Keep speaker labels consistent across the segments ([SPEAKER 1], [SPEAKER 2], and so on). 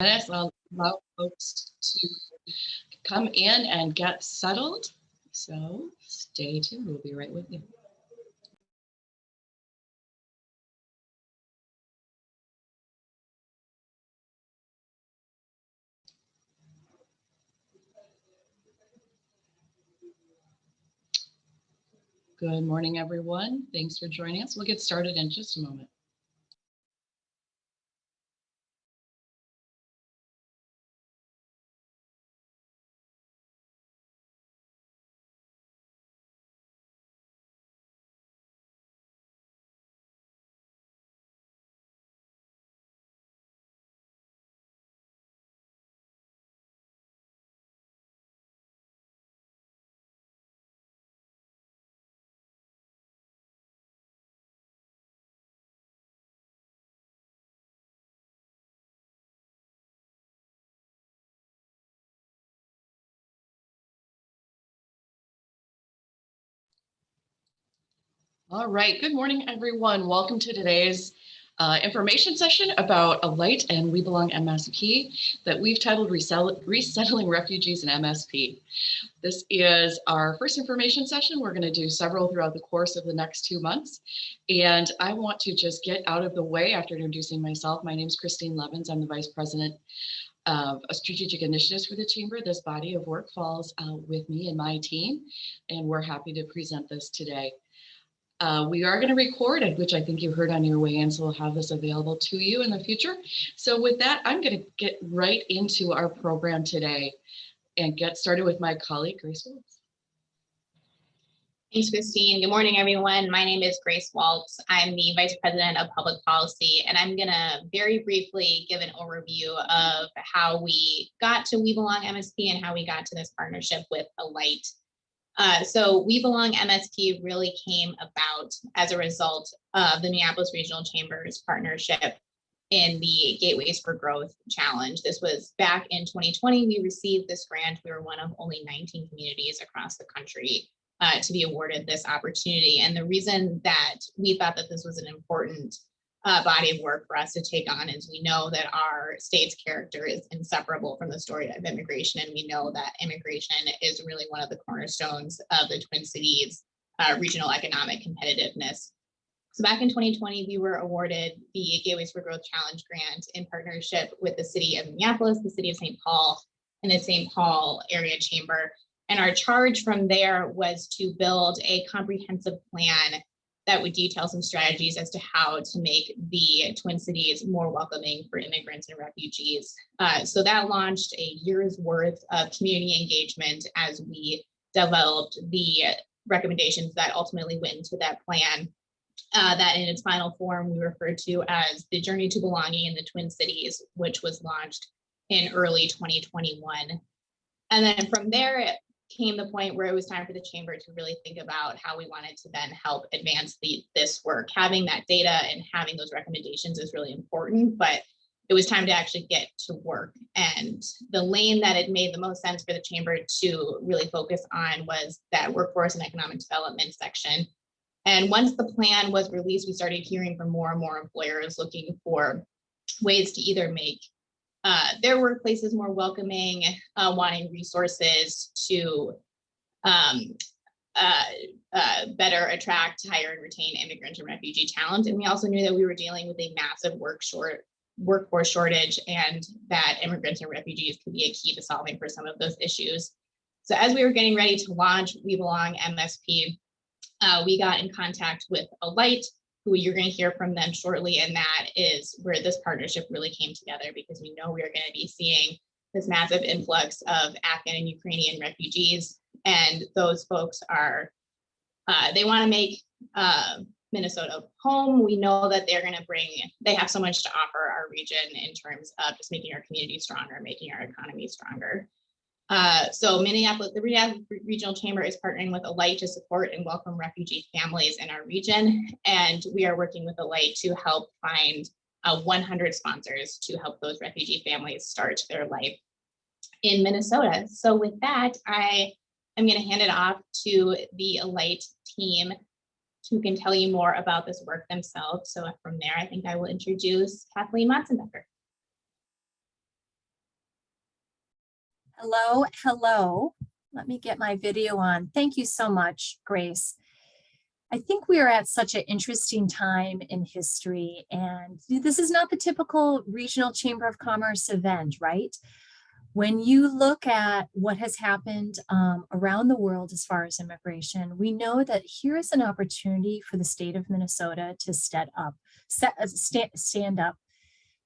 [SPEAKER 1] Minutes, I'll allow folks to come in and get settled. So stay tuned. We'll be right with you. Good morning, everyone. Thanks for joining us. We'll get started in just a moment. All right, good morning, everyone. Welcome to today's information session about Alight and WeBelongMSP that we've titled Resettling Refugees in MSP. This is our first information session. We're going to do several throughout the course of the next 2 months. And I want to just get out of the way after introducing myself. My name is Christine Levins. I'm the Vice President of Strategic Initiatives for the Chamber. This body of work falls with me and my team, and we're happy to present this today. We are going to record it, which I think you heard on your way in, so we'll have this available to you in the future. So with that, I'm going to get right into our program today and get started with my colleague, Grace Waltz.
[SPEAKER 2] Thanks, Christine. Good morning, everyone. My name is Grace Waltz. I'm the Vice President of Public Policy, and I'm going to very briefly give an overview of how we got to WeBelongMSP and how we got to this partnership with Alight. So WeBelongMSP really came about as a result of the Minneapolis Regional Chamber's partnership in the Gateways for Growth Challenge. This was back in 2020. We received this grant. We were one of only 19 communities across the country to be awarded this opportunity. And the reason that we thought that this was an important body of work for us to take on is we know that our state's character is inseparable from the story of immigration. And we know that immigration is really one of the cornerstones of the Twin Cities regional economic competitiveness. So back in 2020, we were awarded the Gateways for Growth Challenge grant in partnership with the city of Minneapolis, the city of St. Paul, and the St. Paul area chamber. And our charge from there was to build a comprehensive plan that would detail some strategies as to how to make the Twin Cities more welcoming for immigrants and refugees. So that launched a year's worth of community engagement as we developed the recommendations that ultimately went into that plan. That in its final form, we refer to as the Journey to Belonging in the Twin Cities, which was launched in early 2021. And then from there, it came the point where it was time for the chamber to really think about how we wanted to then help advance this work. Having that data and having those recommendations is really important, but it was time to actually get to work. And the lane that it made the most sense for the chamber to really focus on was that workforce and economic development section. And once the plan was released, we started hearing from more and more employers looking for ways to either make their workplaces more welcoming, wanting resources to better attract, hire, and retain immigrant and refugee talent. And we also knew that we were dealing with a massive workforce shortage, and that immigrants and refugees could be a key to solving for some of those issues. So as we were getting ready to launch WeBelongMSP, we got in contact with Alight, who you're going to hear from them shortly, and that is where this partnership really came together, because we know we are going to be seeing this massive influx of Afghan and Ukrainian refugees, and those folks are, they want to make Minnesota home. We know that they have so much to offer our region in terms of just making our community stronger, making our economy stronger. So Minneapolis, the Minneapolis Regional Chamber is partnering with Alight to support and welcome refugee families in our region. And we are working with Alight to help find 100 sponsors to help those refugee families start their life in Minnesota. So with that, I am going to hand it off to the Alight team who can tell you more about this work themselves. So from there, I think I will introduce Kathleen Matzenbecker.
[SPEAKER 3] Hello, hello. Let me get my video on. Thank you so much, Grace. I think we are at such an interesting time in history, and this is not the typical regional Chamber of Commerce event, right? When you look at what has happened around the world as far as immigration, we know that here is an opportunity for the state of Minnesota to stand up.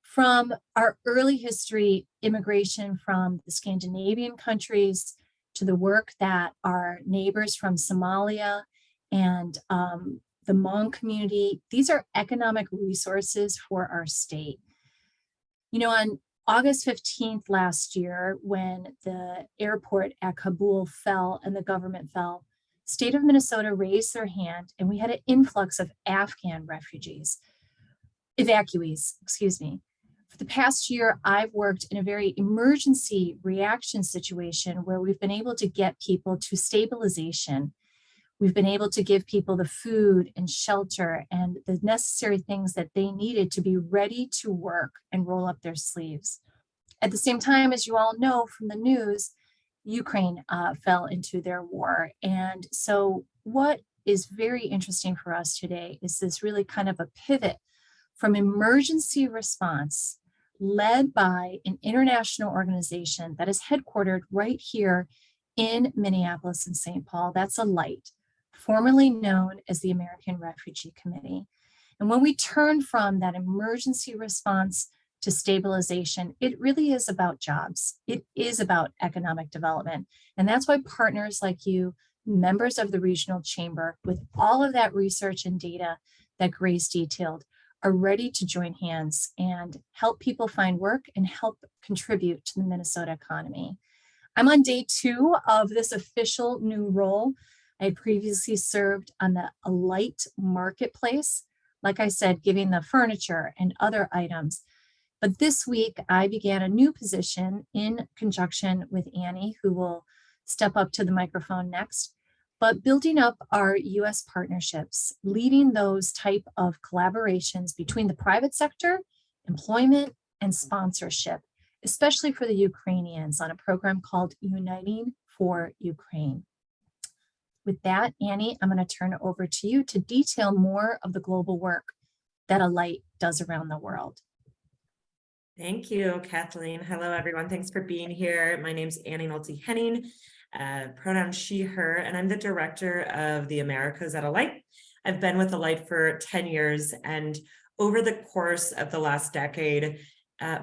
[SPEAKER 3] From our early history, immigration from the Scandinavian countries to the work that our neighbors from Somalia and the Hmong community, these are economic resources for our state. You know, on August 15th last year, when the airport at Kabul fell and the government fell, state of Minnesota raised their hand and we had an influx of Afghan evacuees, excuse me. For the past year, I've worked in a very emergency reaction situation where we've been able to get people to stabilization. We've been able to give people the food and shelter and the necessary things that they needed to be ready to work and roll up their sleeves. At the same time, as you all know from the news, Ukraine fell into their war. And so what is very interesting for us today is this really kind of a pivot from emergency response led by an international organization that is headquartered right here in Minneapolis and St. Paul. That's Alight, formerly known as the American Refugee Committee. And when we turn from that emergency response to stabilization, it really is about jobs. It is about economic development. And that's why partners like you, members of the regional chamber, with all of that research and data that Grace detailed, are ready to join hands and help people find work and help contribute to the Minnesota economy. I'm on day 2 of this official new role. I previously served on the Alight marketplace, like I said, giving the furniture and other items. But this week, I began a new position in conjunction with Annie, who will step up to the microphone next, but building up our US partnerships, leading those type of collaborations between the private sector, employment, and sponsorship, especially for the Ukrainians on a program called Uniting for Ukraine. With that, Annie, I'm going to turn it over to you to detail more of the global work that Alight does around the world.
[SPEAKER 4] Thank you, Kathleen. Hello, everyone. Thanks for being here. My name's Annie Nolte-Henning, pronoun she, her, and I'm the director of the Americas at Alight. I've been with Alight for 10 years, and over the course of the last decade,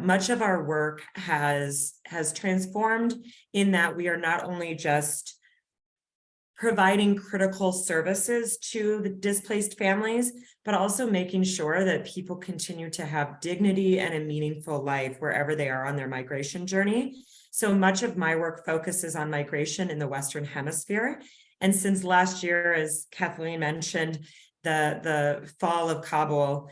[SPEAKER 4] much of our work has transformed in that we are not only just providing critical services to the displaced families, but also making sure that people continue to have dignity and a meaningful life wherever they are on their migration journey. So much of my work focuses on migration in the Western Hemisphere. And since last year, as Kathleen mentioned, the fall of Kabul,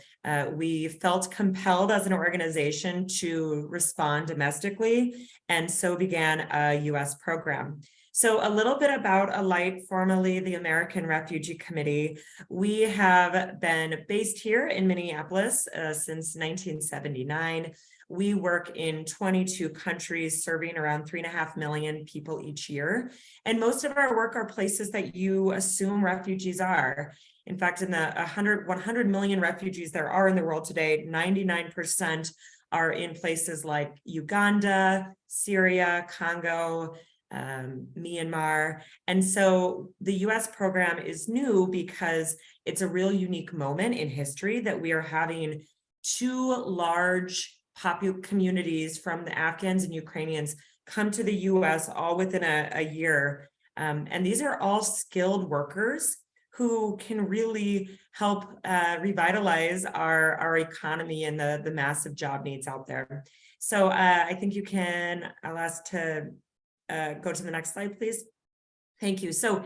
[SPEAKER 4] we felt compelled as an organization to respond domestically, and so began a US program. So a little bit about Alight, formerly the American Refugee Committee. We have been based here in Minneapolis since 1979. We work in 22 countries, serving around 3.5 million people each year. And most of our work are places that you assume refugees are. In fact, in the 100 million refugees there are in the world today, 99% are in places like Uganda, Syria, Congo, Myanmar. And so the US program is new because it's a real unique moment in history that we are having 2 large communities from the Afghans and Ukrainians come to the US all within a year. And these are all skilled workers who can really help revitalize our economy and the massive job needs out there. So I think I'll ask to go to the next slide, please. Thank you. So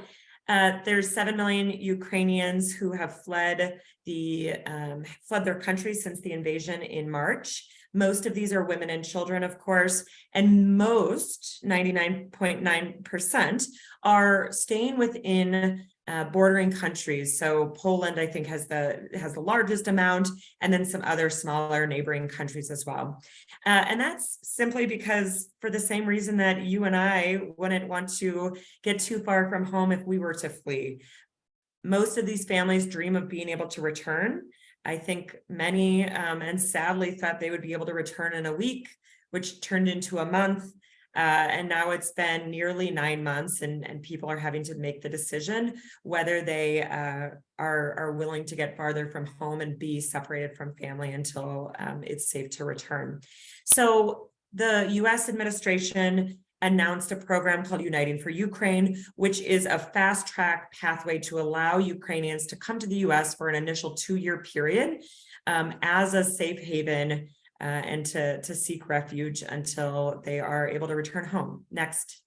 [SPEAKER 4] there's 7 million Ukrainians who have fled their country since the invasion in March. Most of these are women and children, of course, and most, 99.9%, are staying within bordering countries. So Poland, I think, has the largest amount, and then some other smaller neighboring countries as well. And that's simply because, for the same reason that you and I wouldn't want to get too far from home if we were to flee. Most of these families dream of being able to return. I think many, and sadly, thought they would be able to return in a week, which turned into a month. And now it's been nearly 9 months, and people are having to make the decision whether they are willing to get farther from home and be separated from family until it's safe to return. So the US administration announced a program called Uniting for Ukraine, which is a fast-track pathway to allow Ukrainians to come to the US for an initial 2-year period as a safe haven and to seek refuge until they are able to return home. Next.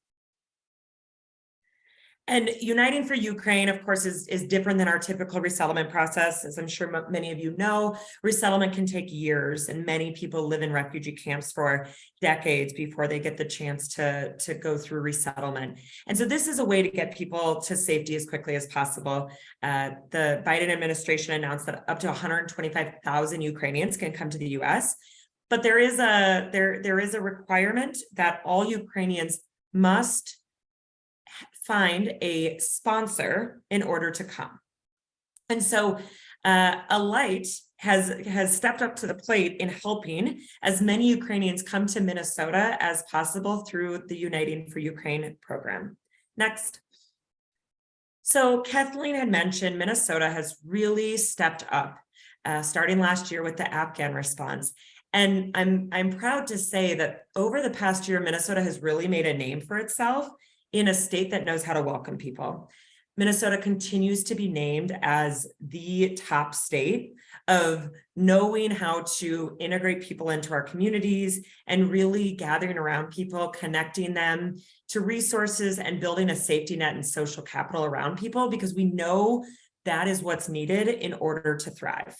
[SPEAKER 4] And Uniting for Ukraine, of course, is different than our typical resettlement process. As I'm sure many of you know, resettlement can take years, and many people live in refugee camps for decades before they get the chance to go through resettlement. And so this is a way to get people to safety as quickly as possible. The Biden administration announced that up to 125,000 Ukrainians can come to the US, but there is a requirement that all Ukrainians must find a sponsor in order to come. And so Alight has stepped up to the plate in helping as many Ukrainians come to Minnesota as possible through the Uniting for Ukraine program. Next. So Kathleen had mentioned Minnesota has really stepped up starting last year with the Afghan response. And I'm proud to say that over the past year, Minnesota has really made a name for itself in a state that knows how to welcome people. Minnesota continues to be named as the top state of knowing how to integrate people into our communities and really gathering around people, connecting them to resources and building a safety net and social capital around people, because we know that is what's needed in order to thrive.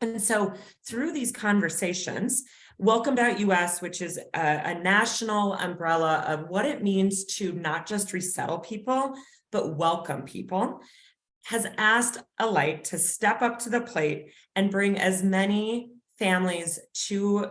[SPEAKER 4] And so through these conversations, Welcome.us, which is a national umbrella of what it means to not just resettle people, but welcome people, has asked Alight to step up to the plate and bring as many families to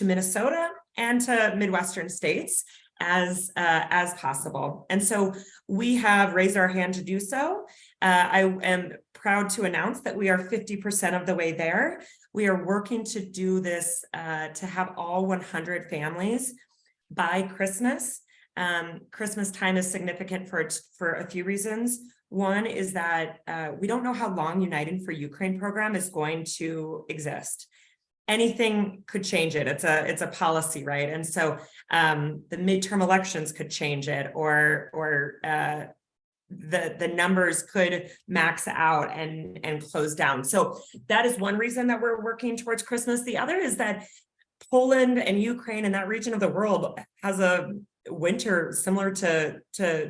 [SPEAKER 4] Minnesota and to Midwestern states as possible. And so we have raised our hand to do so. I am proud to announce that we are 50% of the way there. We are working to do this to have all 100 families by Christmas. Christmas time is significant for a few reasons. One is that we don't know how long Uniting for Ukraine program is going to exist. Anything could change it. It's a policy, right? And so the midterm elections could change it, or the numbers could max out and close down. So that is one reason that we're working towards Christmas. The other is that Poland and Ukraine and that region of the world has a winter similar to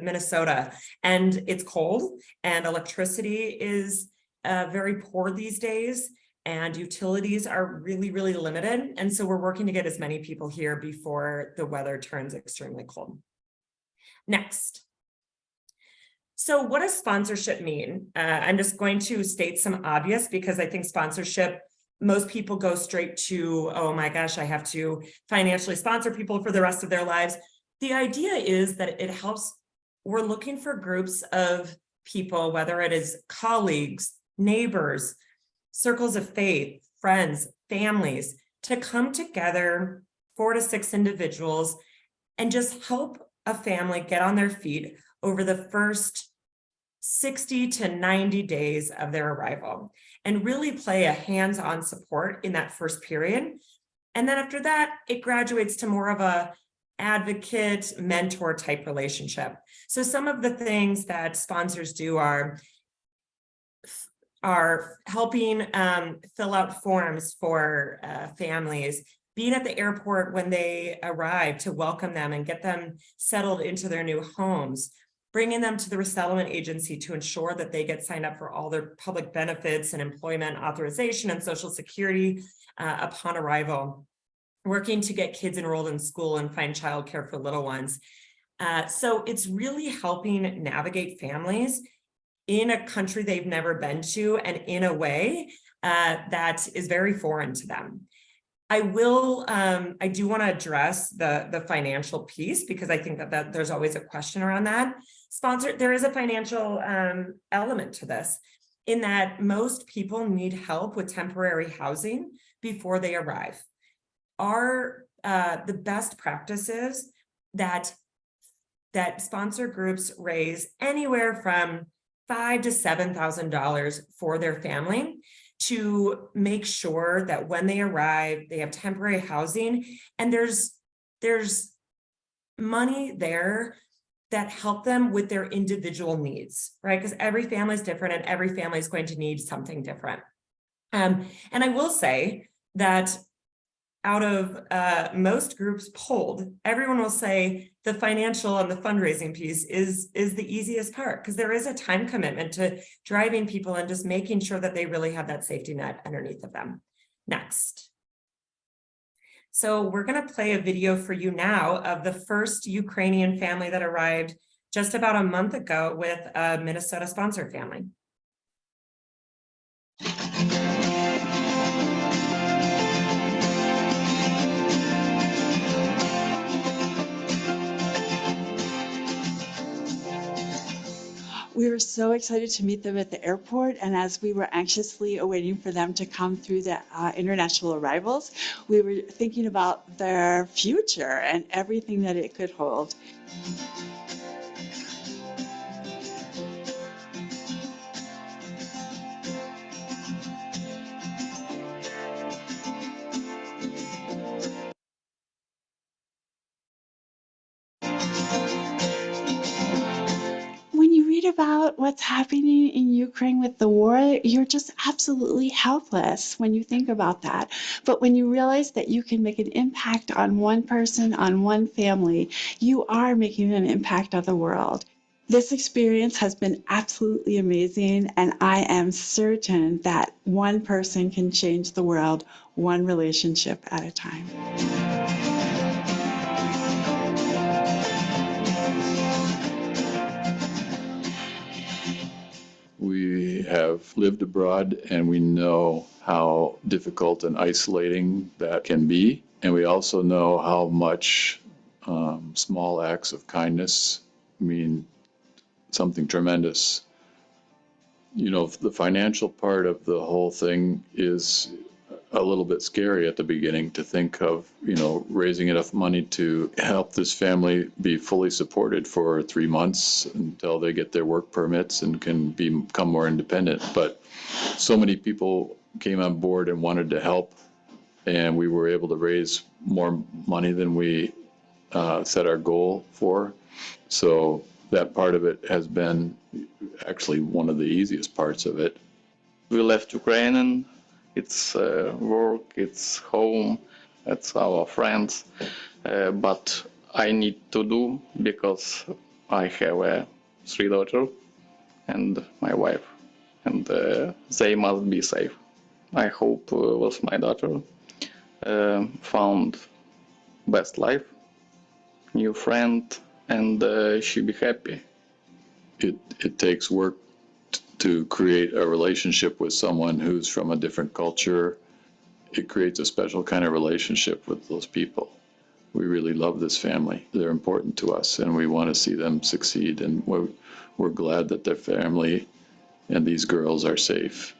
[SPEAKER 4] Minnesota, and it's cold, and electricity is very poor these days, and utilities are really, really limited. And so we're working to get as many people here before the weather turns extremely cold. Next. So what does sponsorship mean? I'm just going to state some obvious, because I think sponsorship, most people go straight to, oh my gosh, I have to financially sponsor people for the rest of their lives. The idea is that it helps. We're looking for groups of people, whether it is colleagues, neighbors, circles of faith, friends, families, to come together, 4 to 6 individuals, and just help a family get on their feet over the first 60 to 90 days of their arrival, and really play a hands-on support in that first period. And then after that, it graduates to more of a advocate, mentor type relationship. So some of the things that sponsors do are helping fill out forms for families, being at the airport when they arrive to welcome them and get them settled into their new homes, bringing them to the resettlement agency to ensure that they get signed up for all their public benefits and employment authorization and Social Security upon arrival, working to get kids enrolled in school and find childcare for little ones. So it's really helping navigate families in a country they've never been to and in a way that is very foreign to them. I do want to address the financial piece because I think that there's always a question around that. There is a financial element to this in that most people need help with temporary housing before they arrive. The best practices that sponsor groups raise anywhere from $5,000 to $7,000 for their family to make sure that when they arrive, they have temporary housing, and there's money there that help them with their individual needs, right? Because every family is different and every family is going to need something different. And I will say that out of most groups polled, everyone will say the financial and the fundraising piece is the easiest part, because there is a time commitment to driving people and just making sure that they really have that safety net underneath of them. Next. So we're going to play a video for you now of the first Ukrainian family that arrived just about a month ago with a Minnesota sponsored family.
[SPEAKER 5] We were so excited to meet them at the airport, and as we were anxiously awaiting for them to come through the international arrivals, we were thinking about their future and everything that it could hold. When you read about what's happening in Ukraine with the war, you're just absolutely helpless when you think about that. But when you realize that you can make an impact on one person, on one family, you are making an impact on the world. This experience has been absolutely amazing, and I am certain that one person can change the world, one relationship at a time.
[SPEAKER 6] We have lived abroad and we know how difficult and isolating that can be. And we also know how much small acts of kindness mean something tremendous. You know, the financial part of the whole thing is a little bit scary at the beginning to think of, you know, raising enough money to help this family be fully supported for 3 months until they get their work permits and can become more independent. But so many people came on board and wanted to help, and we were able to raise more money than we set our goal for. So that part of it has been actually one of the easiest parts of it.
[SPEAKER 7] We left Ukraine, and it's work, it's home, it's our friends, but I need to do because I have 3 daughters and my wife, and they must be safe. I hope with my daughter found best life, new friend, and she be happy.
[SPEAKER 6] It takes work to create a relationship with someone who's from a different culture. It creates a special kind of relationship with those people. We really love this family. They're important to us, and we want to see them succeed, and we're glad that their family and these girls are safe.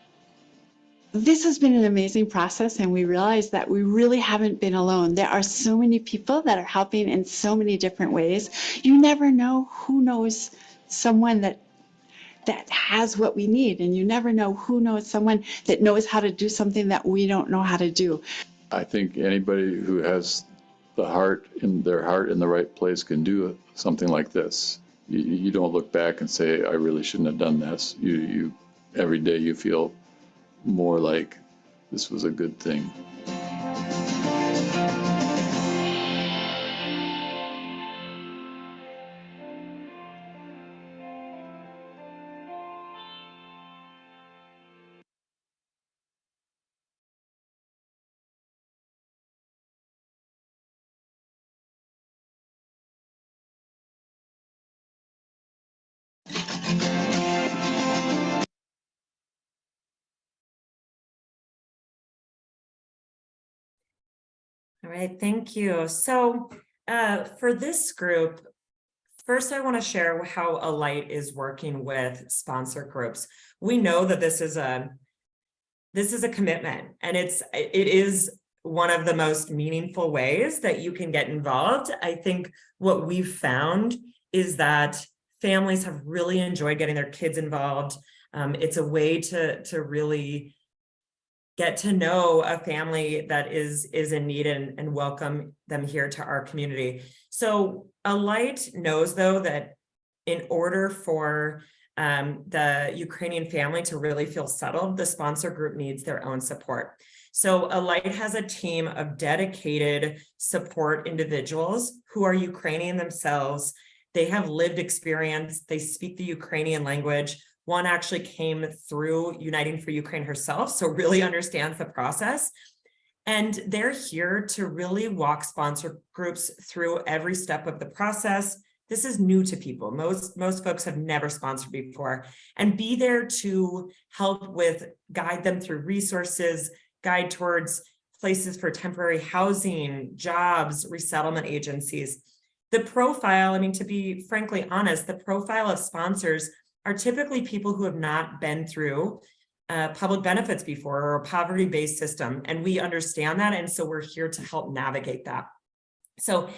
[SPEAKER 5] This has been an amazing process, and we realize that we really haven't been alone. There are so many people that are helping in so many different ways. You never know who knows someone that has what we need, and you never know who knows someone that knows how to do something that we don't know how to do.
[SPEAKER 6] I think anybody who has their heart in the right place can do something like this. You don't look back and say, I really shouldn't have done this. You every day you feel more like this was a good thing.
[SPEAKER 4] All right, thank you. So for this group, first, I want to share how Alight is working with sponsor groups. We know that this is a commitment, and it is one of the most meaningful ways that you can get involved. I think what we've found is that families have really enjoyed getting their kids involved. It's a way to really get to know a family that is in need and welcome them here to our community. So Alight knows, though, that in order for the Ukrainian family to really feel settled, the sponsor group needs their own support. So Alight has a team of dedicated support individuals who are Ukrainian themselves. They have lived experience. They speak the Ukrainian language. One actually came through Uniting for Ukraine herself, so really understands the process. And they're here to really walk sponsor groups through every step of the process. This is new to people. Most folks have never sponsored before, and be there to help guide them through resources, guide towards places for temporary housing, jobs, resettlement agencies. The profile, I mean, to be frankly honest, the profile of sponsors are typically people who have not been through public benefits before, or a poverty-based system. And we understand that. And so we're here to help navigate that. So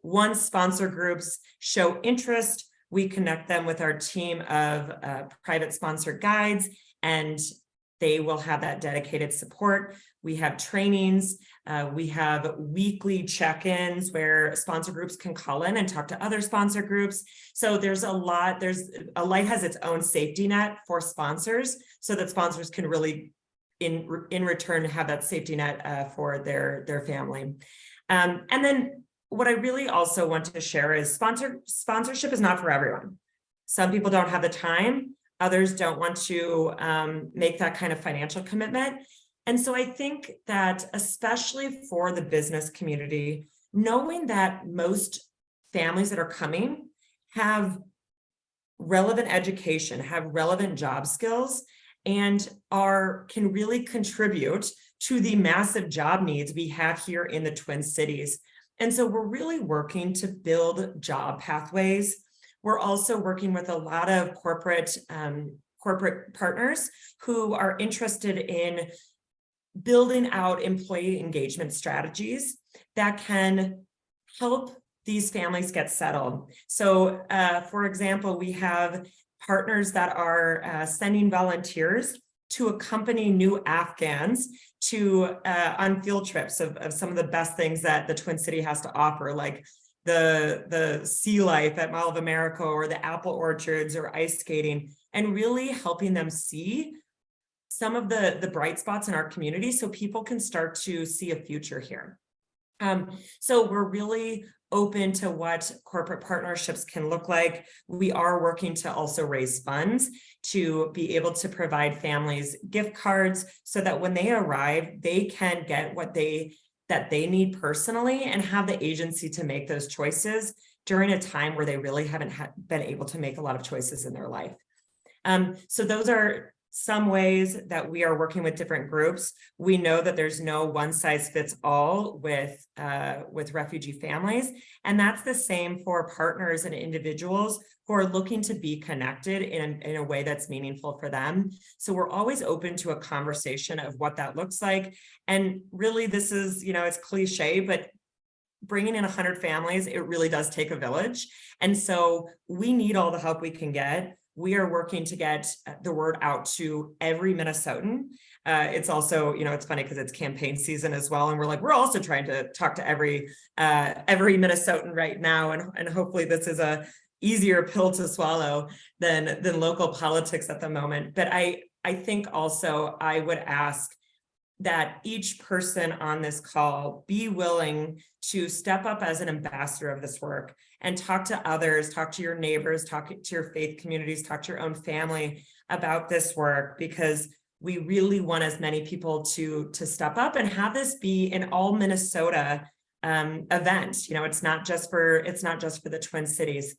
[SPEAKER 4] once sponsor groups show interest, we connect them with our team of private sponsor guides, and they will have that dedicated support. We have trainings. We have weekly check-ins where sponsor groups can call in and talk to other sponsor groups. So there's a lot. Alight has its own safety net for sponsors, so that sponsors can really, in return, have that safety net for their family. And then what I really also want to share is sponsorship is not for everyone. Some people don't have the time. Others don't want to make that kind of financial commitment. And so I think that especially for the business community, knowing that most families that are coming have relevant education, have relevant job skills, and can really contribute to the massive job needs we have here in the Twin Cities. And so we're really working to build job pathways. We're also working with a lot of corporate partners who are interested in building out employee engagement strategies that can help these families get settled. So for example, we have partners that are sending volunteers to accompany new Afghans on field trips of some of the best things that the Twin City has to offer, like the sea life at Mall of America, or the apple orchards, or ice skating, and really helping them see some of the bright spots in our community so people can start to see a future here. So we're really open to what corporate partnerships can look like. We are working to also raise funds to be able to provide families gift cards so that when they arrive, they can get that they need personally, and have the agency to make those choices during a time where they really haven't been able to make a lot of choices in their life. So those are some ways that we are working with different groups. We know that there's no one size fits all with refugee families, and that's the same for partners and individuals who are looking to be connected in a way that's meaningful for them. So we're always open to a conversation of what that looks like. And really, this is, it's cliche, but bringing in 100 families, it really does take a village. And so we need all the help we can get. We are working to get the word out to every Minnesotan. It's also, it's funny because it's campaign season as well. And we're also trying to talk to every Minnesotan right now. And hopefully this is a easier pill to swallow than local politics at the moment. But I think also I would ask that each person on this call be willing to step up as an ambassador of this work and talk to others, talk to your neighbors, talk to your faith communities, talk to your own family about this work, because we really want as many people to step up and have this be an all Minnesota event. It's not just for the Twin Cities.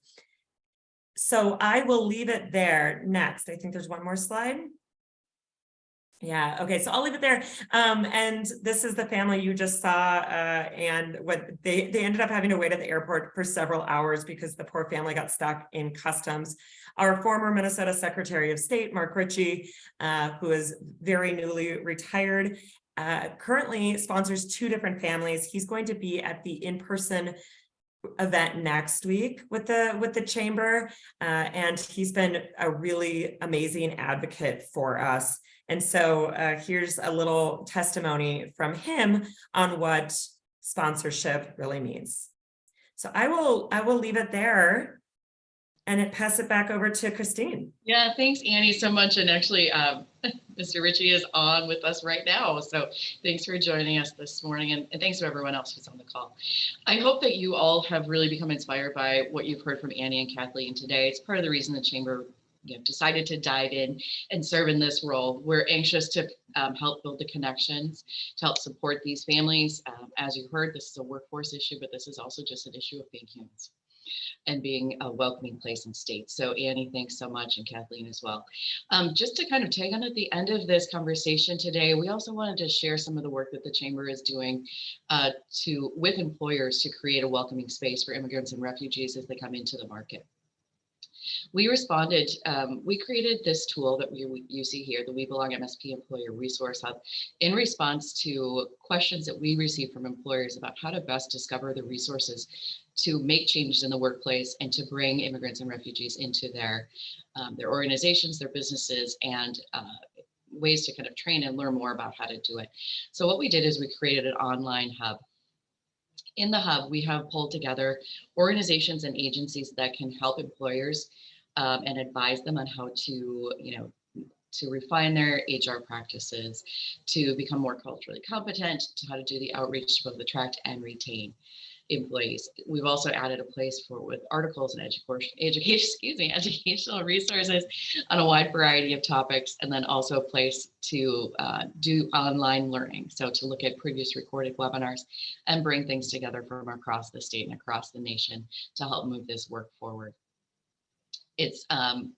[SPEAKER 4] So I will leave it there. Next, I think there's one more slide. Yeah, okay, so I'll leave it there. And this is the family you just saw, and what they ended up having to wait at the airport for several hours because the poor family got stuck in customs. Our former Minnesota Secretary of State, Mark Ritchie, who is very newly retired, currently sponsors 2 different families. He's going to be at the in-person event next week with the chamber, and he's been a really amazing advocate for us. And so here's a little testimony from him on what sponsorship really means. So I will leave it there and pass it back over to Christine.
[SPEAKER 1] Yeah, thanks, Annie, so much. And actually, Mr. Ritchie is on with us right now. So thanks for joining us this morning. And thanks to everyone else who's on the call. I hope that you all have really become inspired by what you've heard from Annie and Kathleen today. It's part of the reason the Chamber decided to dive in and serve in this role. We're anxious to help build the connections, to help support these families. As you heard, this is a workforce issue, but this is also just an issue of being humans and being a welcoming place and state. So Annie, thanks so much, and Kathleen as well. Just to kind of tag on at the end of this conversation today, we also wanted to share some of the work that the Chamber is doing with employers to create a welcoming space for immigrants and refugees as they come into the market. We responded, we created this tool that you see here, the WeBelongMSP Employer Resource Hub, in response to questions that we received from employers about how to best discover the resources to make changes in the workplace and to bring immigrants and refugees into their organizations, their businesses, and ways to kind of train and learn more about how to do it. So what we did is we created an online hub. In the hub, we have pulled together organizations and agencies that can help employers and advise them on how to, to refine their HR practices, to become more culturally competent, to how to do the outreach to both attract and retain employees. We've also added a place with articles and educational resources on a wide variety of topics, and then also a place to do online learning. So to look at previous recorded webinars and bring things together from across the state and across the nation to help move this work forward. It's an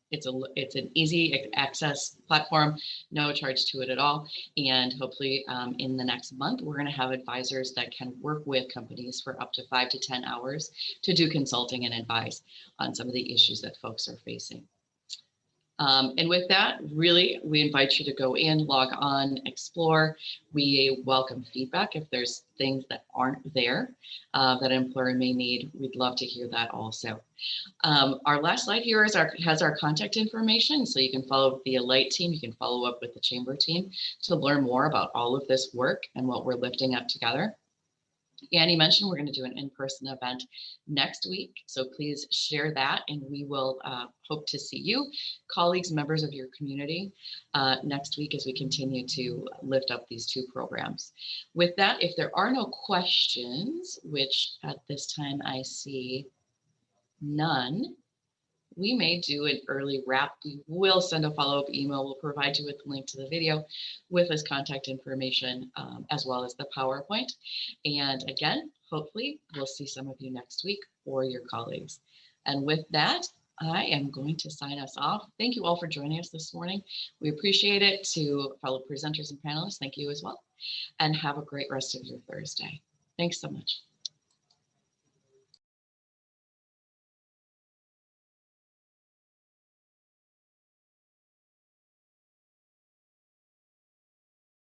[SPEAKER 1] easy access platform, no charge to it at all. And hopefully in the next month, we're going to have advisors that can work with companies for up to 5 to 10 hours to do consulting and advise on some of the issues that folks are facing. And with that, really, we invite you to go in, log on, explore. We welcome feedback if there's things that aren't there that an employer may need. We'd love to hear that also. Our last slide here has our contact information. So you can follow the Alight team. You can follow up with the Chamber team to learn more about all of this work and what we're lifting up together. Annie mentioned we're going to do an in-person event next week, so please share that, and we will hope to see you, colleagues, members of your community, next week as we continue to lift up these 2 programs. With that, if there are no questions, which at this time I see none, we may do an early wrap. We will send a follow-up email. We'll provide you with the link to the video with this contact information, as well as the PowerPoint. And again, hopefully we'll see some of you next week or your colleagues. And with that, I am going to sign us off. Thank you all for joining us this morning. We appreciate it. To fellow presenters and panelists, thank you as well. And have a great rest of your Thursday. Thanks so much.